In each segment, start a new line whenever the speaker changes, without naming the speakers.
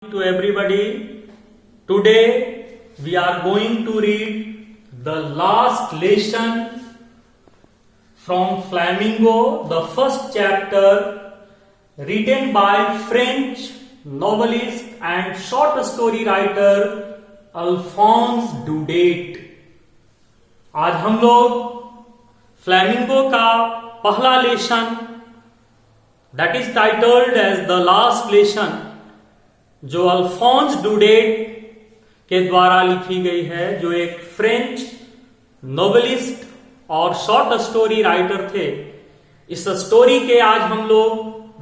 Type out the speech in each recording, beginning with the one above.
To everybody, today we are going to read the last lesson from Flamingo, the first chapter written by French novelist and short story writer Alphons डुडेट। आज हम लोग flamingo का पहला lesson that is titled as the last lesson, जो Alphonse डुडेट के द्वारा लिखी गई है, जो एक फ्रेंच नोवेलिस्ट और शॉर्ट स्टोरी राइटर थे। इस स्टोरी के आज हम लोग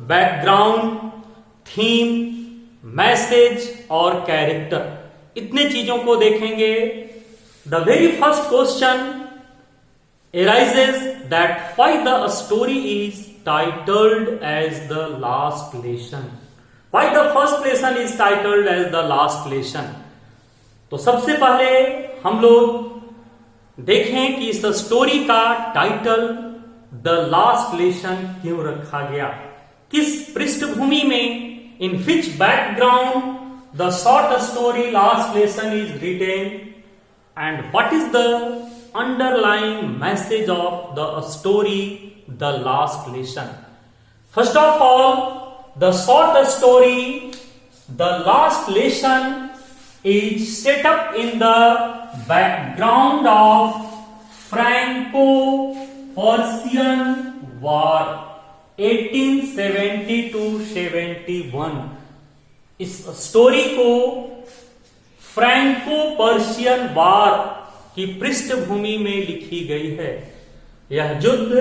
बैकग्राउंड, थीम, मैसेज और कैरेक्टर, इतने चीजों को देखेंगे। The very first question arises that why the story is titled as the last lesson? Why the first lesson is titled as the last lesson? तो सबसे पहले हम लोग देखें कि इस स्टोरी का टाइटल द लास्ट लेसन क्यों रखा गया, किस पृष्ठभूमि में, in which background the short story last lesson is written and what is the underlying message of the story the last lesson. First of all, the short story the last lesson is set up in the background of Franco-Prussian War 1870-71। इस story को Franco Persian वार की पृष्ठभूमि में लिखी गई है। यह युद्ध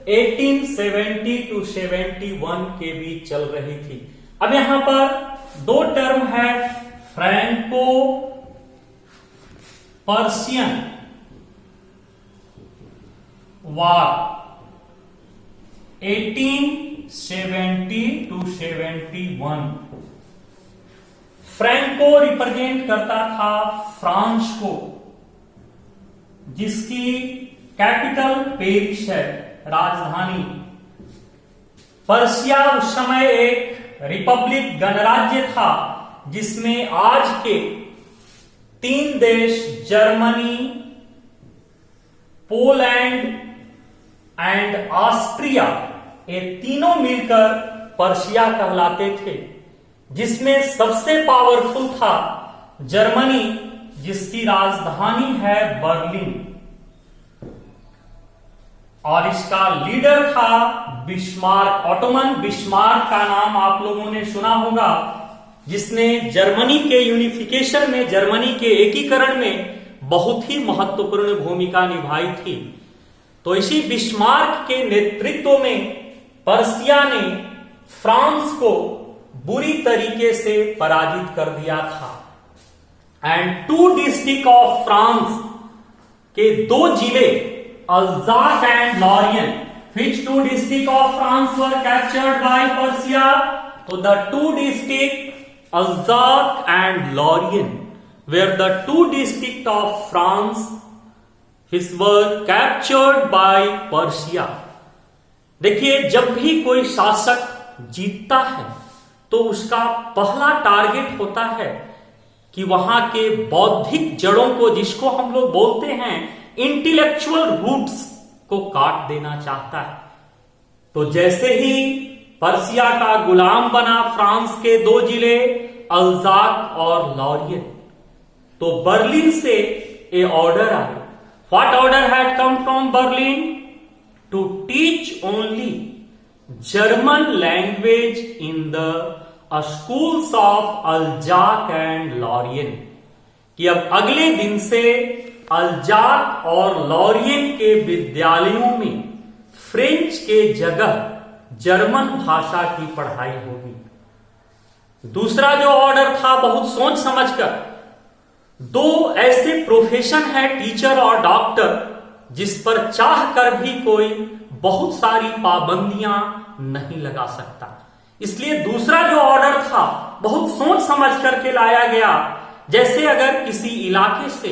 1870-71 के बीच चल रही थी। अब यहां पर दो टर्म है, फ्रैंको पर्शियन वार 1870-71। फ्रैंको रिप्रेजेंट करता था फ्रांस को, जिसकी कैपिटल पेरिस है, राजधानी। पर्सिया उस समय एक रिपब्लिक गणराज्य था, जिसमें आज के 3 देश जर्मनी, पोलैंड एंड ऑस्ट्रिया, ये तीनों मिलकर पर्सिया कहलाते थे, जिसमें सबसे पावरफुल था जर्मनी, जिसकी राजधानी है बर्लिन, और इसका लीडर था बिस्मार्क। ऑटोमन बिस्मार्क का नाम आप लोगों ने सुना होगा, जिसने जर्मनी के यूनिफिकेशन में, जर्मनी के एकीकरण में बहुत ही महत्वपूर्ण भूमिका निभाई थी। तो इसी बिस्मार्क के नेतृत्व में पर्सिया ने फ्रांस को बुरी तरीके से पराजित कर दिया था। एंड 2 डिस्ट्रिक्ट ऑफ फ्रांस के 2 जिले, अल्जाक and Lorien, which 2 districts of France were captured by Persia? So the 2 districts, Alsace and Lorraine, were the 2 districts of France which were captured by Persia. देखिए, जब भी कोई शासक जीतता है तो उसका पहला टारगेट होता है कि वहां के बौद्धिक जड़ों को, जिसको हम लोग बोलते हैं इंटेलेक्चुअल रूट्स, को काट देना चाहता है। तो जैसे ही पर्सिया का गुलाम बना फ्रांस के 2 जिले अल्जाक और लॉरियन, तो बर्लिन से ए ऑर्डर आया। What order had come from Berlin? To teach only German language in the schools of Alsace and Lorraine, कि अब अगले दिन से अल्जाक और लॉरियन के विद्यालयों में फ्रेंच के जगह जर्मन भाषा की पढ़ाई होगी। दूसरा जो ऑर्डर था, बहुत सोच समझकर, 2 ऐसे प्रोफेशन है, टीचर और डॉक्टर, जिस पर चाह कर भी कोई बहुत सारी पाबंदियां नहीं लगा सकता। इसलिए दूसरा जो ऑर्डर था बहुत सोच समझ करके लाया गया। जैसे अगर किसी इलाके से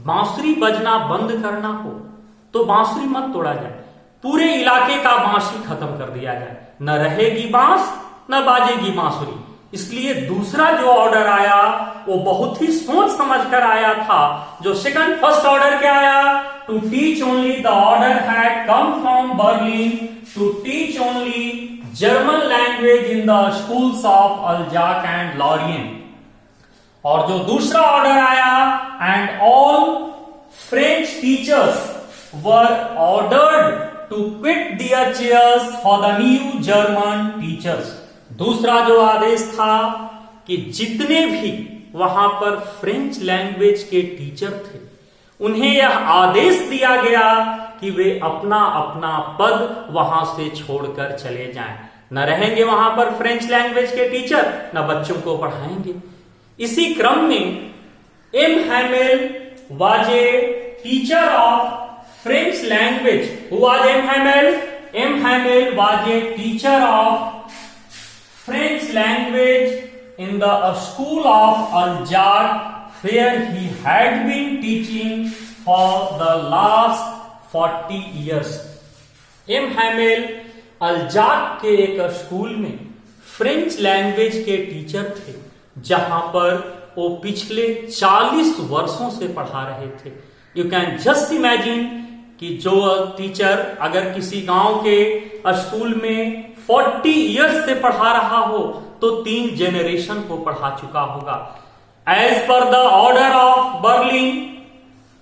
बांसुरी बजना बंद करना हो तो बांसुरी मत तोड़ा जाए, पूरे इलाके का बांसुरी खत्म कर दिया जाए, न रहेगी बांस न बाजेगी बांसुरी। इसलिए दूसरा जो ऑर्डर आया वो बहुत ही सोच समझ कर आया था। जो फर्स्ट ऑर्डर क्या आया, to teach only, the order had come from Berlin to teach only German language in the schools of Alsace and Lorraine. और जो दूसरा ऑर्डर आया, and all French teachers were ordered to quit their chairs for the new German teachers. दूसरा जो आदेश था कि जितने भी वहां पर फ्रेंच लैंग्वेज के टीचर थे उन्हें यह आदेश दिया गया कि वे अपना अपना पद वहां से छोड़कर चले जाएं, न रहेंगे वहां पर फ्रेंच लैंग्वेज के टीचर, न बच्चों को पढ़ाएंगे। इसी क्रम में M Hamel was a teacher of French language. Who was M. Hamel? M. Hamel was a teacher of French language in the school of Aljac, where he had been teaching for the last 40 years. M. Hamel अल्जाक के एक school में French language के teacher थे, जहां पर वो पिछले 40 वर्षों से पढ़ा रहे थे। यू कैन जस्ट इमेजिन कि जो टीचर अगर किसी गांव के स्कूल में 40 इयर्स से पढ़ा रहा हो तो 3 जेनरेशन को पढ़ा चुका होगा। As per the order of Berlin,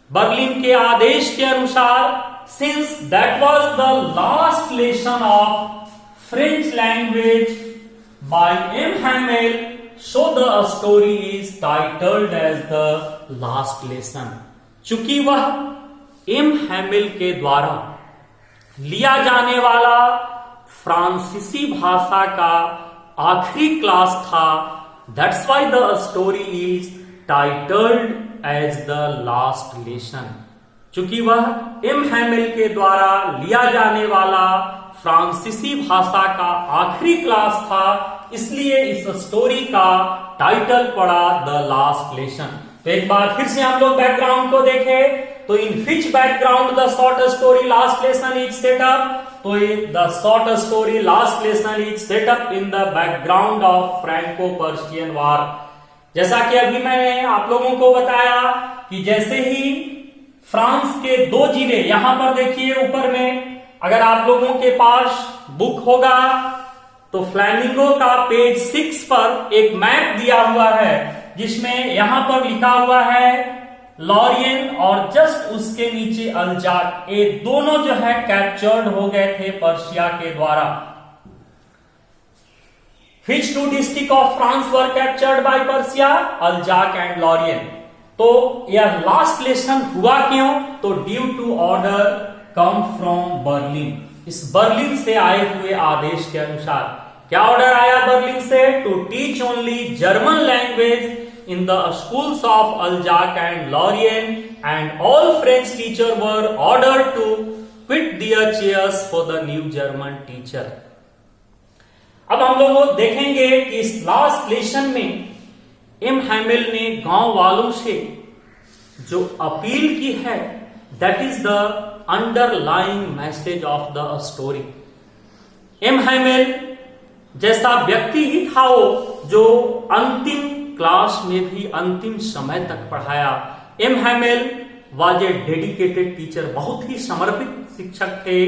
Berlin के आदेश के अनुसार, since that was the last lesson of French language by M Hamel, so the story is titled as the last lesson. चूंकि वह एम हैमेल के द्वारा लिया जाने वाला फ्रांसीसी भाषा का आखिरी क्लास था, that's why the story is titled as the last lesson. चूंकि वह एम हैमेल के द्वारा लिया जाने वाला फ्रांसीसी भाषा का आखिरी क्लास था, इसलिए इस स्टोरी का टाइटल पड़ा द लास्ट लेसन। तो एक बार फिर से हम लोग बैकग्राउंड को देखें, तो in which background the short story last lesson is set up, तो the short story last lesson is set up in the background of Franco Prussian war. जैसा कि अभी मैंने आप लोगों को बताया कि जैसे ही फ्रांस के 2 जिले, यहां पर देखिए ऊपर में, अगर आप लोगों के पास बुक होगा तो फ्लैमिंगो का पेज 6 पर एक मैप दिया हुआ है, जिसमें यहां पर लिखा हुआ है लॉरियन और जस्ट उसके नीचे अल्जाक। ये दोनों जो है कैप्चर्ड हो गए थे पर्शिया के द्वारा। Which 2 district of France were captured by Prussia? Alsace and Lorraine. तो यह लास्ट लेसन हुआ क्यों? तो due to order come from Berlin, इस बर्लिन से आए हुए आदेश के अनुसार। क्या ऑर्डर आया बर्लिन से? To teach only German language in the schools of Aljac and Lorient, and all French teachers were ordered to quit their chairs for the new German teacher. अब हम लोग देखेंगे कि इस लास्ट लेसन में M Hamel ने गांव वालों से जो अपील की है, that is the underlying message of the story. M Hamel जैसा व्यक्ति ही था वो जो अंतिम क्लास में भी अंतिम समय तक पढ़ाया। M Hamel was a dedicated teacher, बहुत ही समर्पित शिक्षक थे।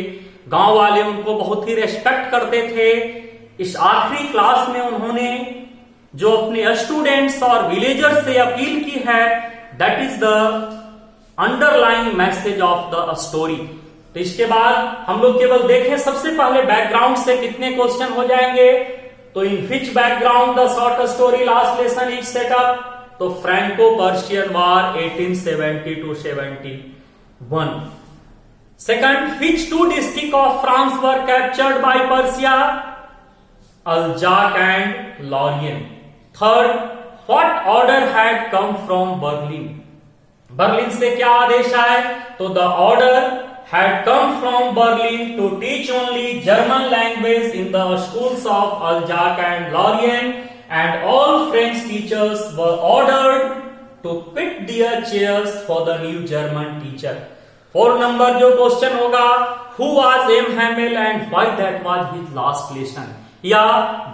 गांव वाले उनको बहुत ही रेस्पेक्ट करते थे। इस आखिरी क्लास में उन्होंने जो अपने स्टूडेंट्स और विलेजर्स से अपील की है, that is the underlying message of the story. तो इसके बाद हम लोग केवल देखें सबसे पहले बैकग्राउंड से कितने क्वेश्चन हो जाएंगे। तो in which background the short story last lesson is set up? तो Franco Prussian war 1870 to 71। Second, which 2 district of France were captured by Prussia? Alsace and Lorraine. Third, what order had come from Berlin? Berlin से क्या आदेश आए? तो the order had come from Berlin to teach only German language in the schools of Aljac and Lorient, and all French teachers were ordered to quit their chairs for the new German teacher. 4 number जो question होगा, who was M. Hamel and why that was his last lesson? या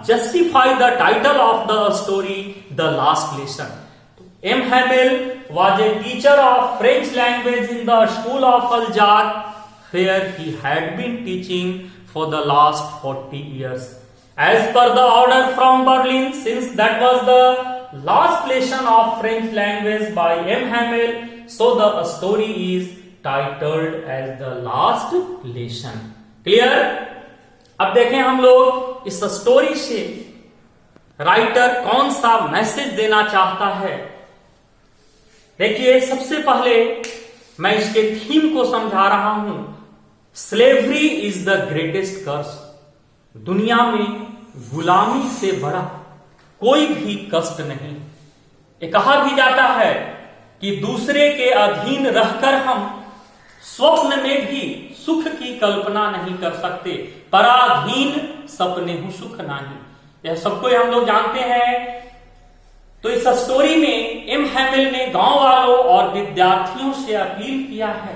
justify the title of the story the last lesson. M Hamil was a teacher of French language in the school of Aljar, where he had been teaching for the last 40 years. As per the order from Berlin, since that was the last lesson of French language by M. Hamel, so the story is titled as the last lesson. Clear? अब देखें हम लोग इस story से writer कौन सा message देना चाहता है। देखिए, सबसे पहले मैं इसके थीम को समझा रहा हूं। स्लेवरी इज द ग्रेटेस्ट कर्स। दुनिया में गुलामी से बड़ा कोई भी कष्ट नहीं। ये कहा भी जाता है कि दूसरे के अधीन रहकर हम स्वप्न में भी सुख की कल्पना नहीं कर सकते। पराधीन सपने हूं सुख नहीं, यह सबको हम लोग जानते हैं। तो इस स्टोरी में एम हैमिल ने गांव वालों और विद्यार्थियों से अपील किया है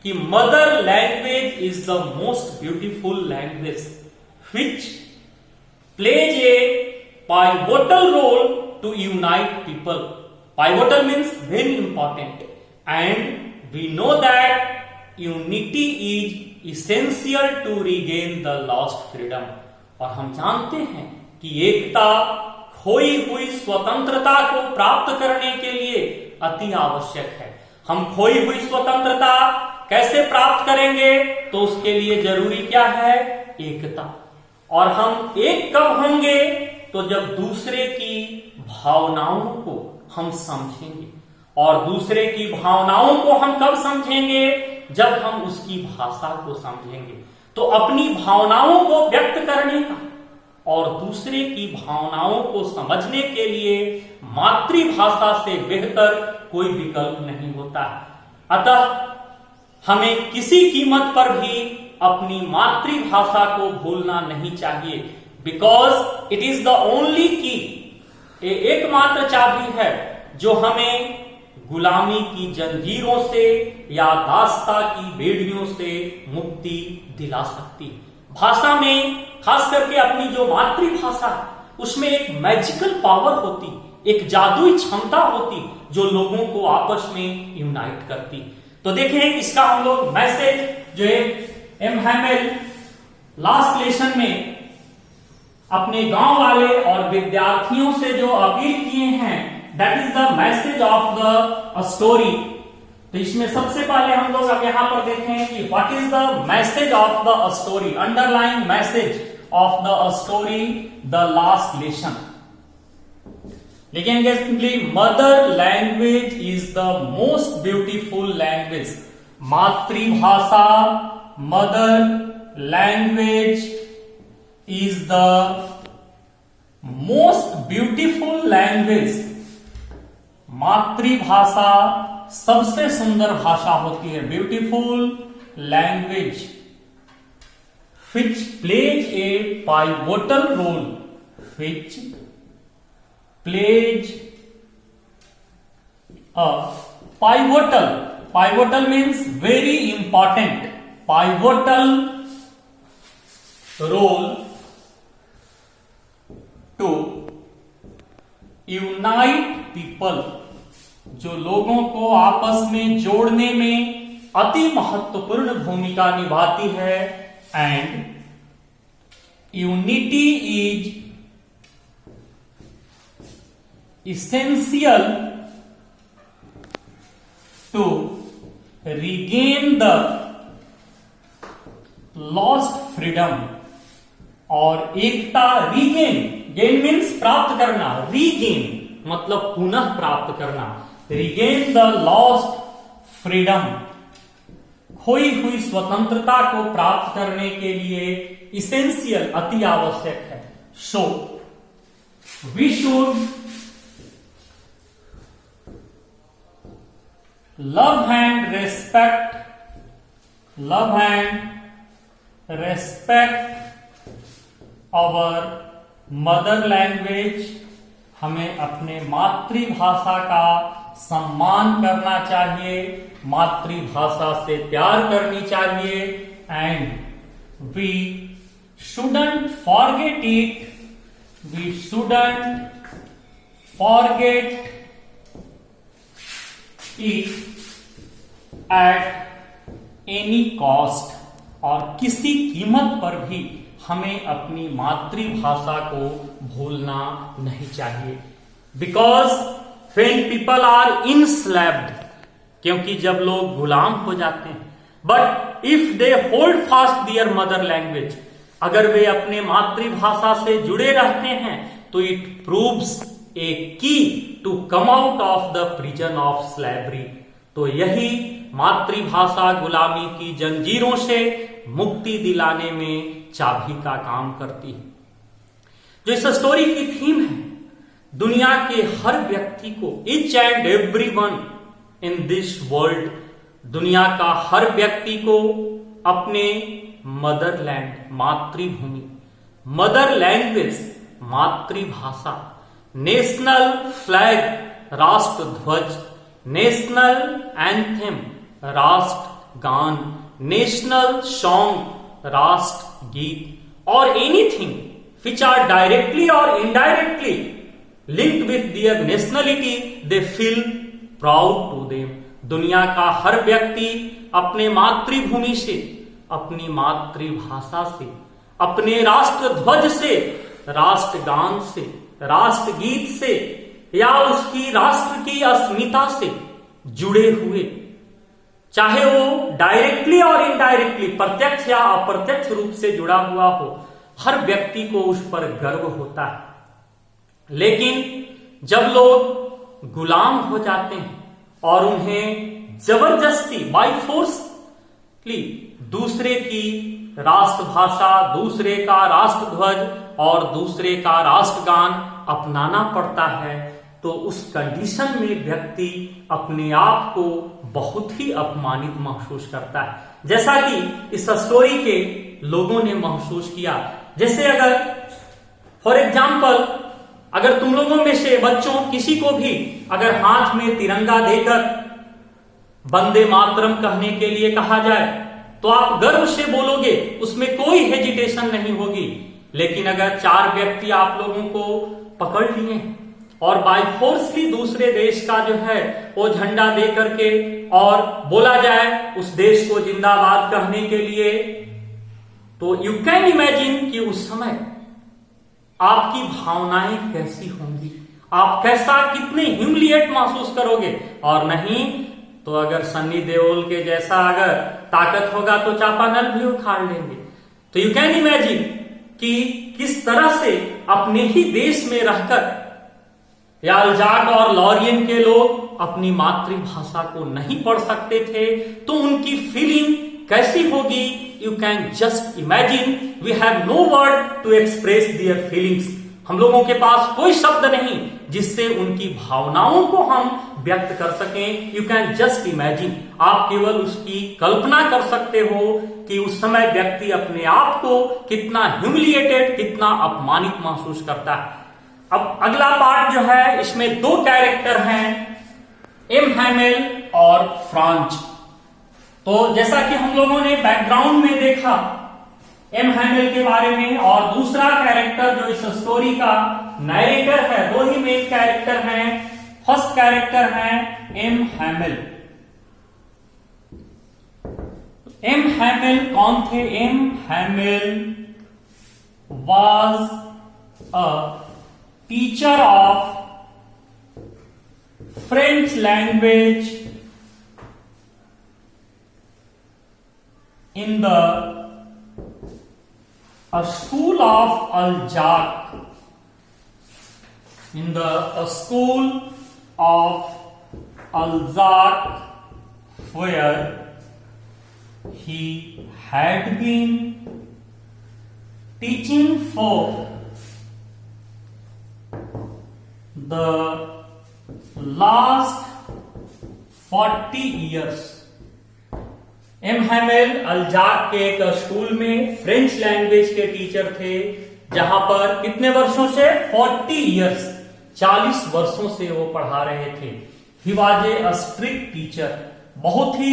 कि mother language is the most beautiful language which plays a pivotal role to unite people. Pivotal means very important, and we know that unity is essential to regain the lost freedom. और हम जानते हैं कि एकता खोई हुई स्वतंत्रता को प्राप्त करने के लिए अति आवश्यक है। हम खोई हुई स्वतंत्रता कैसे प्राप्त करेंगे? तो उसके लिए जरूरी क्या है? एकता। और हम एक कब होंगे? तो जब दूसरे की भावनाओं को हम समझेंगे। और दूसरे की भावनाओं को हम कब समझेंगे? जब हम उसकी भाषा को समझेंगे। तो अपनी भावनाओं को व्यक्त करने का और दूसरे की भावनाओं को समझने के लिए मातृभाषा से बेहतर कोई विकल्प नहीं होता। अतः हमें किसी कीमत पर भी अपनी मातृभाषा को भूलना नहीं चाहिए, because it is the only की, एकमात्र चाबी है जो हमें गुलामी की जंजीरों से या दास्ता की बेड़ियों से मुक्ति दिला सकती। भाषा में खास करके अपनी जो मातृभाषा उसमें एक मैजिकल पावर होती, एक जादुई क्षमता होती जो लोगों को आपस में यूनाइट करती। तो देखें, इसका हम लोग मैसेज जो एम हैमिल लास्ट लेसन में अपने गांव वाले और विद्यार्थियों से जो अपील किए हैं, that is the message of the story. तो इसमें सबसे पहले हम लोग अब यहां पर देखें कि what is the message of the story, underline message of the story the last lesson. लिखेंगे simply, mother language is the most beautiful language. मातृभाषा, mother language is the most beautiful language. मातृभाषा सबसे सुंदर भाषा होती है, beautiful language, which plays a pivotal role, which plays a pivotal means very important, pivotal role to unite people, जो लोगों को आपस में जोड़ने में अति महत्वपूर्ण भूमिका निभाती है। And unity is essential to regain the lost freedom. और एकता, रीगेन, गेन मीन्स प्राप्त करना, रीगेन मतलब पुनः प्राप्त करना, रीगेन द लॉस्ट फ्रीडम, खोई हुई स्वतंत्रता को प्राप्त करने के लिए इसेंशियल, अति आवश्यक है। So we should love and respect our mother language. हमें अपने मातृभाषा का सम्मान करना चाहिए, मातृभाषा से प्यार करनी चाहिए। And we shouldn't forget it. We shouldn't forget it at any cost. और किसी कीमत पर भी हमें अपनी मातृभाषा को भूलना नहीं चाहिए. Because when people are enslaved, क्योंकि जब लोग गुलाम हो जाते हैं, but if they hold fast their mother language, अगर वे अपने मातृभाषा से जुड़े रहते हैं तो it proves a key to come out of the prison of slavery. तो यही मातृभाषा गुलामी की जंजीरों से मुक्ति दिलाने में चाबी का काम करती है. जो इस स्टोरी की थीम है, दुनिया के हर व्यक्ति को, each and every one in this world, दुनिया का हर व्यक्ति को अपने मदरलैंड, मातृभूमि, मदर लैंग्वेज, मातृभाषा, नेशनल फ्लैग, राष्ट्र ध्वज, नेशनल एंथम, राष्ट्र गान, नेशनल सॉन्ग, राष्ट्र गीत, और एनीथिंग विच आर डायरेक्टली और indirectly linked with their nationality, they feel proud to them. दुनिया का हर व्यक्ति अपने मातृभूमि से, अपनी मातृभाषा से, अपने राष्ट्र ध्वज से, राष्ट्रगान से, राष्ट्रगीत से, या उसकी राष्ट्र की अस्मिता से जुड़े हुए, चाहे वो डायरेक्टली और इनडायरेक्टली, प्रत्यक्ष या अप्रत्यक्ष रूप से जुड़ा हुआ हो, हर व्यक्ति को उस पर गर्व होता है. लेकिन जब लोग गुलाम हो जाते हैं और उन्हें जबरदस्ती, बाय फोर्सली, दूसरे की राष्ट्रभाषा, दूसरे का राष्ट्रध्वज और दूसरे का राष्ट्रगान अपनाना पड़ता है, तो उस कंडीशन में व्यक्ति अपने आप को बहुत ही अपमानित महसूस करता है, जैसा कि इस स्टोरी के लोगों ने महसूस किया. जैसे अगर फॉर एग्जाम्पल, अगर तुम लोगों में से बच्चों किसी को भी अगर हाथ में तिरंगा देकर वंदे मातरम कहने के लिए कहा जाए तो आप गर्व से बोलोगे, उसमें कोई हेजिटेशन नहीं होगी. लेकिन अगर चार व्यक्ति आप लोगों को पकड़ लिए और बाय फोर्सली दूसरे देश का जो है वो झंडा दे करके और बोला जाए उस देश को जिंदाबाद कहने के लिए, तो यू कैन इमेजिन कि उस समय आपकी भावनाएं कैसी होंगी, आप कैसा, कितने ह्यूमिलिएट महसूस करोगे. और नहीं तो अगर सन्नी देओल के जैसा अगर ताकत होगा तो चापानल भी उखाड़ लेंगे. तो यू कैन इमेजिन कि किस तरह से अपने ही देश में रहकर याल्जाक और लॉरियन के लोग अपनी मातृभाषा को नहीं पढ़ सकते थे, तो उनकी फीलिंग कैसी होगी. You can just imagine. We have no word to express their feelings. हम लोगों के पास कोई शब्द नहीं जिससे उनकी भावनाओं को हम व्यक्त कर सकें. You can just imagine. आप केवल उसकी कल्पना कर सकते हो कि उस समय व्यक्ति अपने आप को कितना ह्यूमिलिएटेड, कितना अपमानित महसूस करता है. अब अगला पार्ट जो है, इसमें दो कैरेक्टर हैं, एम हैमेल और फ्रांच. तो जैसा कि हम लोगों ने बैकग्राउंड में देखा एम हैमेल के बारे में, और दूसरा कैरेक्टर जो इस स्टोरी का नरेटर है, दो ही मेन कैरेक्टर हैं. फर्स्ट कैरेक्टर है एम हैमेल. एम हैमेल कौन थे? M Hamel was a teacher of French language in a school of Alzac, in the school of Alzac, where he had been teaching for the last 40 years. M Hamel Alsace के एक school में French language के teacher थे, जहां पर कितने वर्षों से? 40 इयर्स, 40 वर्षों से वो पढ़ा रहे थे. He was a strict teacher, बहुत ही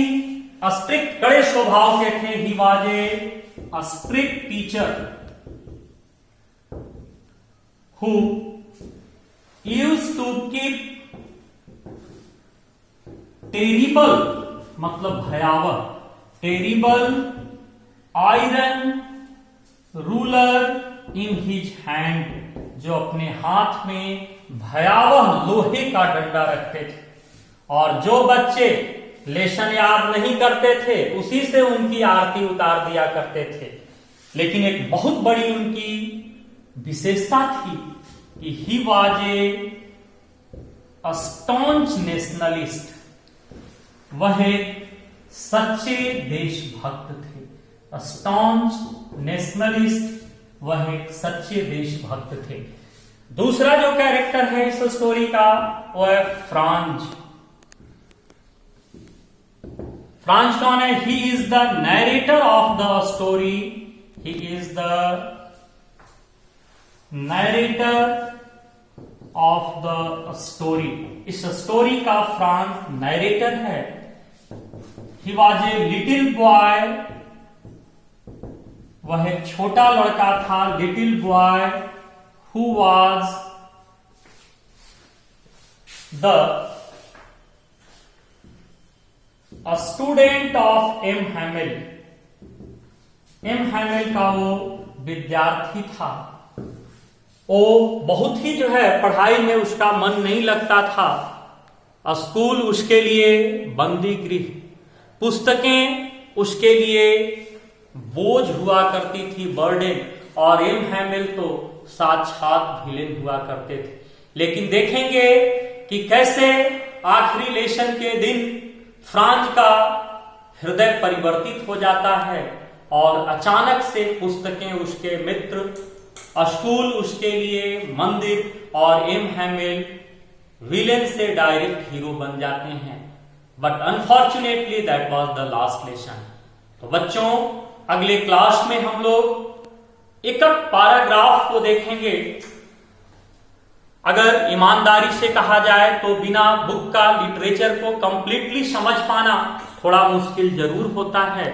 स्ट्रिक्ट, कड़े स्वभाव के थे. He was a strict teacher who used to keep terrible मतलब भयावह, terrible iron ruler in his hand, जो अपने हाथ में भयावह लोहे का डंडा रखते थे। और जो बच्चे लेसन याद नहीं करते थे उसी से उनकी आरती उतार दिया करते थे। लेकिन एक बहुत बड़ी उनकी विशेषता थी कि ही वॉज ए स्टॉन्च नेशनलिस्ट, वह एक सच्चे देशभक्त थे। स्टॉन्च नेशनलिस्ट, वह एक सच्चे देशभक्त थे। दूसरा जो कैरेक्टर है इस स्टोरी का वो है फ्रांज। फ्रांज कौन है? He is the narrator of the story, he is the narrator of the story. इस स्टोरी का फ्रांज नरेटर है। He was a little boy, वह एक छोटा लड़का था, little boy who was the student of M Hamel. M Hamel का वो विद्यार्थी था। वो बहुत ही जो है पढ़ाई में उसका मन नहीं लगता था। स्कूल उसके लिए बंदी गृह, पुस्तकें उसके लिए बोझ हुआ करती थी, बर्डन। और एम हैमिल तो साक्षात विलेन हुआ करते थे। लेकिन देखेंगे कि कैसे आखिरी लेसन के दिन फ्रांज का हृदय परिवर्तित हो जाता है और अचानक से पुस्तकें उसके मित्र, स्कूल उसके लिए मंदिर, और एम हैमिल विलेन से डायरेक्ट हीरो बन जाते हैं। But unfortunately that was the last lesson. तो बच्चों, अगले क्लास में हम लोग एक पैराग्राफ को देखेंगे। अगर ईमानदारी से कहा जाए तो बिना बुक का लिटरेचर को कंप्लीटली समझ पाना थोड़ा मुश्किल जरूर होता है।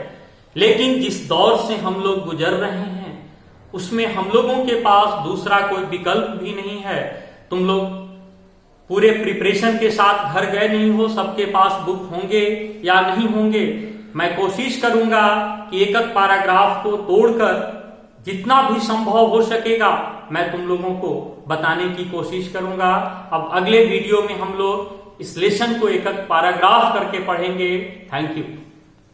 लेकिन जिस दौर से हम लोग गुजर रहे हैं उसमें हम लोगों के पास दूसरा कोई विकल्प भी नहीं है। तुम लोग पूरे प्रिपरेशन के साथ घर गए नहीं हो, सबके पास बुक होंगे या नहीं होंगे। मैं कोशिश करूंगा कि एक एक पैराग्राफ को तोड़कर जितना भी संभव हो सकेगा मैं तुम लोगों को बताने की कोशिश करूंगा। अब अगले वीडियो में हम लोग इस लेसन को एक एक पैराग्राफ करके पढ़ेंगे। Thank you.